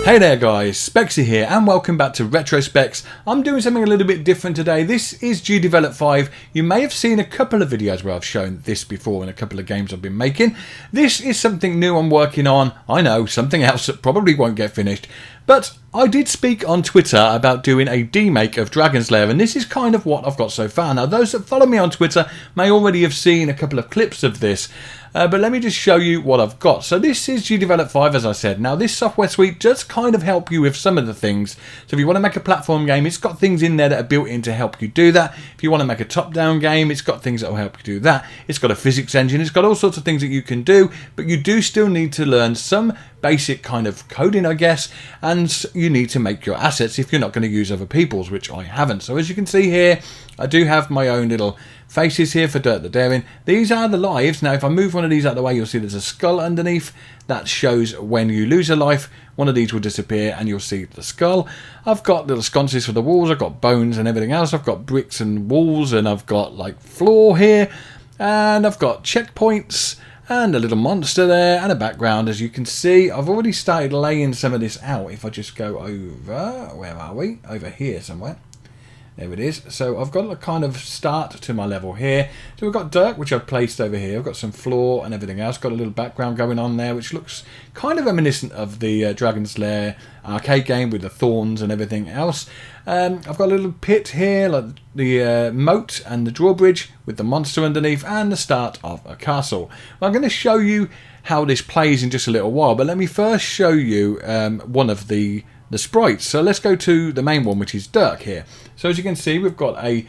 Hey there guys, Spexy here and welcome back to Retro Specs. I'm doing something a little bit different today. This is GDevelop 5. You may have seen a couple of videos where I've shown this before in a couple of games I've been making. This is something new I'm working on. I know, something else that probably won't get finished. But I did speak on Twitter about doing a demake of Dragon's Lair, and this is kind of what I've got so far. Now those that follow me on Twitter may already have seen a couple of clips of this. But let me just show you what I've got. So this is GDevelop 5, as I said. Now this software suite does kind of help you with some of the things. So if you want to make a platform game, it's got things in there that are built in to help you do that. If you want to make a top-down game, it's got things that will help you do that. It's got a physics engine. It's got all sorts of things that you can do. But you do still need to learn some basic kind of coding, I guess. And you need to make your assets if you're not going to use other people's, which I haven't. So as you can see here, I do have my own little faces here for Dirt the Daring. These are the lives. Now if I move one of these out of the way, you'll see there's a skull underneath. That shows when you lose a life, one of these will disappear and you'll see the skull. I've got little sconces for the walls, I've got bones and everything else. I've got bricks and walls, and I've got like floor here, and I've got checkpoints and a little monster there and a background. As you can see, I've already started laying some of this out. If I just go over, where are we? Over here somewhere. There it is. So I've got a kind of start to my level here. So we've got dirt, which I've placed over here. I've got some floor and everything else. Got a little background going on there, which looks kind of reminiscent of the Dragon's Lair arcade game with the thorns and everything else. I've got a little pit here, like the moat and the drawbridge with the monster underneath, and the start of a castle. Well, I'm going to show you how this plays in just a little while, but let me first show you one of the sprites. So let's go to the main one, which is Dirk here. So as you can see, we've got a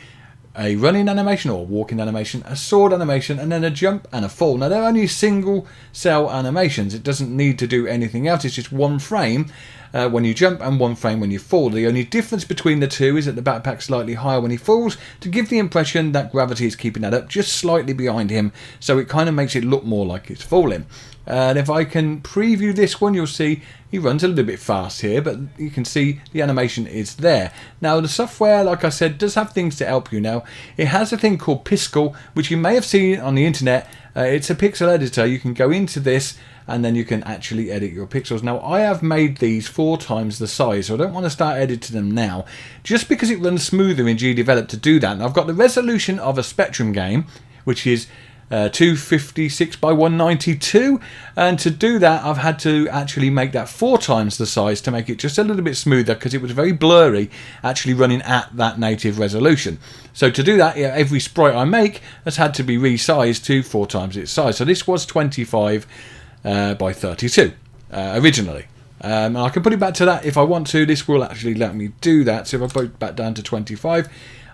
running animation or walking animation, a sword animation, and then a jump and a fall. Now they're only single cell animations. It doesn't need to do anything else. It's just one frame when you jump and one frame when you fall. The only difference between the two is that the backpack's slightly higher when he falls to give the impression that gravity is keeping that up just slightly behind him, so it kind of makes it look more like it's falling. And if I can preview this one, you'll see he runs a little bit fast here, but you can see the animation is there. Now the software, like I said, does have things to help you. Now it has a thing called Piskel, which you may have seen on the internet. It's a pixel editor. You can go into this and then you can actually edit your pixels. Now I have made these 4 times the size, so I don't want to start editing them now, just because it runs smoother in GDevelop to do that. And I've got the resolution of a Spectrum game, which is 256 by 192, and to do that I've had to actually make that 4 times the size to make it just a little bit smoother, because it was very blurry actually running at that native resolution. So to do that, every sprite I make has had to be resized to 4 times its size. So this was 25 by 32 originally. And I can put it back to that if I want to. This will actually let me do that. So if I put it back down to 25,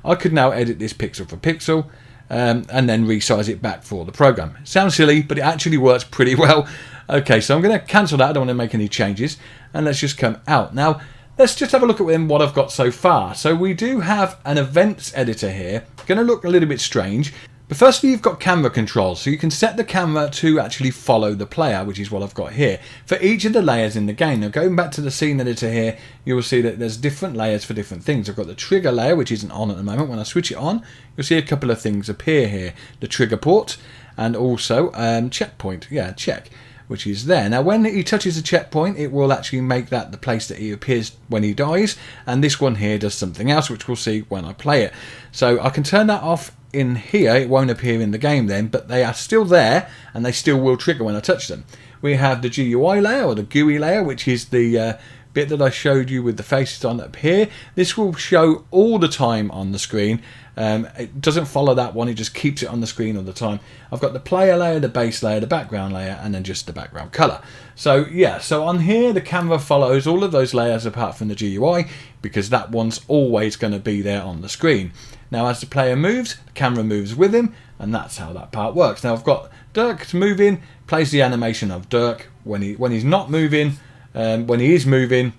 I could now edit this pixel for pixel. And then resize it back for the program. Sounds silly, but it actually works pretty well. Okay, so I'm going to cancel that. I don't want to make any changes. And let's just come out. Now, let's just have a look at what I've got so far. So we do have an events editor here. Going to look a little bit strange. But firstly, you've got camera controls, so you can set the camera to actually follow the player, which is what I've got here, for each of the layers in the game. Now, going back to the scene editor here, you will see that there's different layers for different things. I've got the trigger layer, which isn't on at the moment. When I switch it on, you'll see a couple of things appear here. The trigger port, and also checkpoint, check, which is there. Now, when he touches a checkpoint, it will actually make that the place that he appears when he dies, and this one here does something else, which we'll see when I play it. So I can turn that off in here. It won't appear in the game then, but they are still there and they still will trigger when I touch them. We have the GUI layer, or the GUI layer, which is the bit that I showed you with the faces on up here. This will show all the time on the screen. It doesn't follow that one, it just keeps it on the screen all the time. I've got the player layer, the base layer, the background layer, and then just the background color. So yeah, so on here the camera follows all of those layers apart from the GUI, because that one's always going to be there on the screen. Now as the player moves, the camera moves with him, and that's how that part works. Now I've got Dirk moving, plays the animation of Dirk when he's not moving. When he is moving,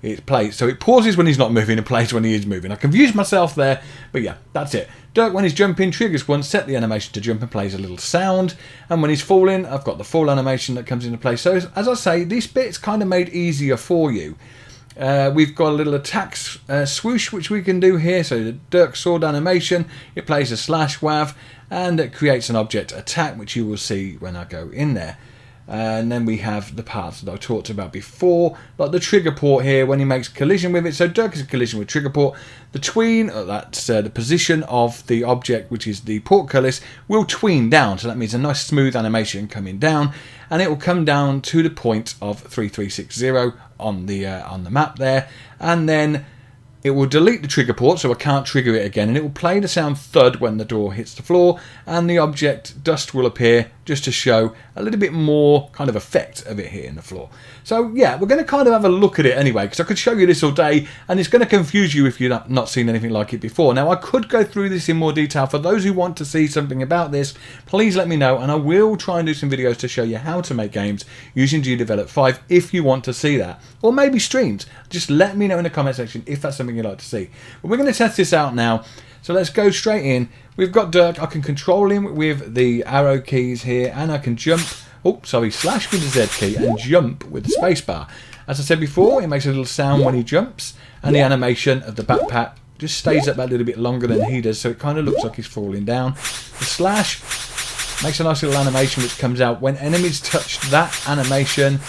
it plays. So it pauses when he's not moving and plays when he is moving. I confused myself there, but yeah, that's it. Dirk, when he's jumping, triggers once, set the animation to jump and plays a little sound. And when he's falling, I've got the fall animation that comes into play. So as I say, this bit's kind of made easier for you. We've got a little attack swoosh, which we can do here. So the Dirk sword animation, it plays a slash wav, and it creates an object attack, which you will see when I go in there. And then we have the parts that I talked about before, like the trigger port here when he makes collision with it. So Dirk is a collision with trigger port. The tween, that's the position of the object, which is the portcullis, will tween down. So that means a nice smooth animation coming down, and it will come down to the point of 3360 on the map there, and then it will delete the trigger port, so I can't trigger it again, and it will play the sound thud when the door hits the floor, and the object dust will appear just to show a little bit more kind of effect of it hitting the floor. So yeah, we're going to kind of have a look at it anyway, because I could show you this all day, and it's going to confuse you if you've not seen anything like it before. Now, I could go through this in more detail. For those who want to see something about this, please let me know, and I will try and do some videos to show you how to make games using GDevelop 5 if you want to see that, or maybe streams. Just let me know in the comment section if that's something you'd like to see. But we're going to test this out now. So let's go straight in. We've got Dirk. I can control him with the arrow keys here, and I can jump. Oh, sorry, slash with the Z key and jump with the space bar. As I said before, it makes a little sound when he jumps, and the animation of the backpack just stays up a little bit longer than he does, so it kind of looks like he's falling down. The slash makes a nice little animation which comes out when enemies touch that animation.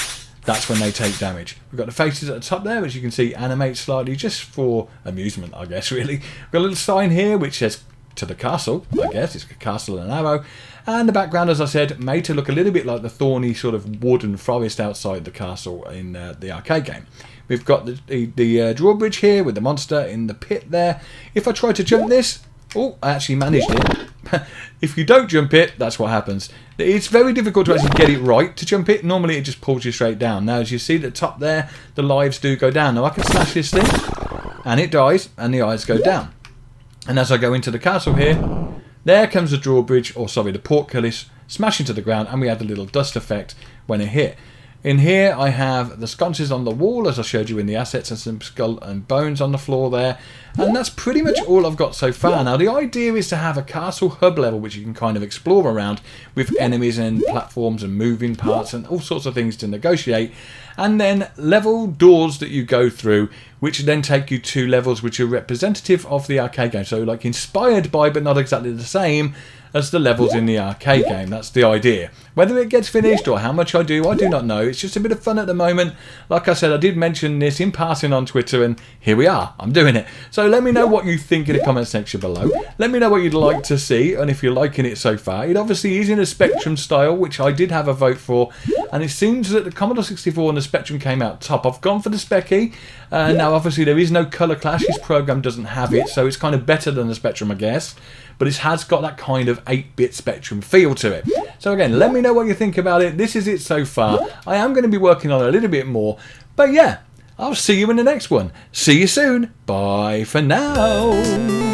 That's when they take damage. We've got the faces at the top there, which you can see animate slightly, just for amusement, I guess, really. We've got a little sign here which says to the castle, I guess. It's a castle and an arrow. And the background, as I said, made to look a little bit like the thorny sort of wooden forest outside the castle in the arcade game. We've got the drawbridge here with the monster in the pit there. If I try to jump this, oh, I actually managed it. If you don't jump it, that's what happens. It's very difficult to actually get it right to jump it. Normally it just pulls you straight down. Now, as you see at the top there, the lives do go down. Now I can slash this thing, and it dies, and the eyes go down. And as I go into the castle here, there comes the drawbridge, or sorry, the portcullis, smashing to the ground, and we had the little dust effect when it hit. In here I have the sconces on the wall, as I showed you in the assets, and some skull and bones on the floor there. And that's pretty much all I've got so far. Now, the idea is to have a castle hub level which you can kind of explore around with enemies and platforms and moving parts and all sorts of things to negotiate. And then level doors that you go through, which then take you to levels which are representative of the arcade game. So like inspired by, but not exactly the same as the levels in the arcade game. That's the idea. Whether it gets finished or how much I do not know. It's just a bit of fun at the moment. Like I said, I did mention this in passing on Twitter, and here we are. I'm doing it. So let me know what you think in the comment section below. Let me know what you'd like to see, and if you're liking it so far. It obviously is in a Spectrum style, which I did have a vote for, and it seems that the Commodore 64 and the Spectrum came out top. I've gone for the Speccy. Now, obviously, there is no colour clash. This program doesn't have it, so it's kind of better than the Spectrum, I guess. But it has got that kind of 8-bit Spectrum feel to it. So again, let me know what you think about it. This is it so far. I am going to be working on it a little bit more. But yeah, I'll see you in the next one. See you soon. Bye for now.